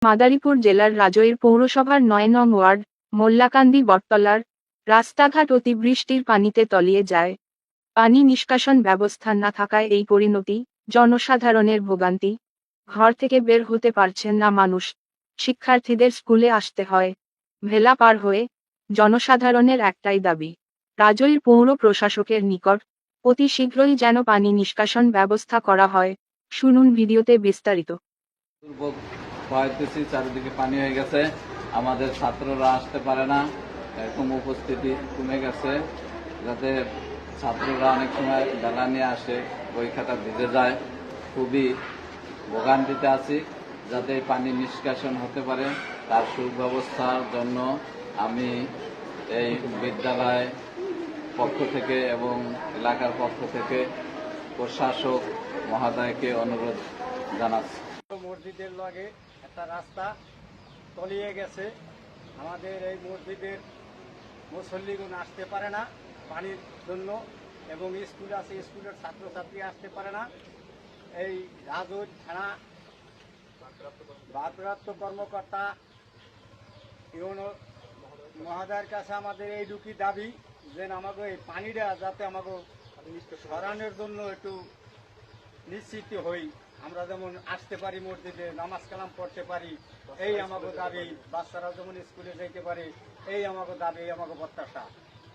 মাদারীপুর জেলার রাজৈর পৌরসভার ৯ নং ওয়ার্ড মোল্লাকান্দি বটতলার রাস্তাঘাট অতিবৃষ্টির পানিতে তলিয়ে যায়। পানি নিষ্কাশন ব্যবস্থা না থাকায় এই পরিণতি, জনসাধারণের ভোগান্তি। ঘর থেকে বের হতে পারছেন না মানুষ, শিক্ষার্থীদের স্কুলে আসতে হয় ভেলা পার হয়ে। জনসাধারণের একটাই দাবি, রাজৈর পৌর প্রশাসকের নিকট অতি শীঘ্রই যেন পানি নিষ্কাশন ব্যবস্থা করা হয়। শুনুন ভিডিওতে বিস্তারিত। দুর্ভোগ পাইতেছি, চারিদিকে পানি হয়ে গেছে, আমাদের ছাত্ররা আসতে পারে না, এরকম উপস্থিতি কমে গেছে, যাতে ছাত্ররা অনেক সময় বেলা নিয়ে আসে, বই খাতা ভিজে যায়, খুবই ভোগান্তিতে আছি। যাতে এই পানি নিষ্কাশন হতে পারে তার সুব্যবস্থার জন্য আমি এই বিদ্যালয় পক্ষ থেকে এবং এলাকার পক্ষ থেকে প্রশাসক মহোদয়কে অনুরোধ জানাচ্ছি। মসজিদের লগে একটা রাস্তা তলিয়ে গেছে। আমাদের এই মসজিদের মুসল্লিগুলো আসতে পারে না পানির জন্য, এবং স্কুল আছে, স্কুলের ছাত্রছাত্রী আসতে পারে না। এই রাজৈর থানা ভারপ্রাপ্ত কর্মকর্তা ইউনো মহোদয়ের কাছে আমাদের এইটুকু দাবি যে আমাকে এই পানিটা যাতে আমাকে সরানোর জন্য একটু নিশ্চিত হই, আমরা যেমন আসতে পারি, মসজিদে নামাজ কালাম পড়তে পারি, এই আমাকে দাবি। বাচ্চারা যেমন স্কুলে যাইতে পারে, এই আমাকে দাবি, এই আমাকে প্রত্যাশা।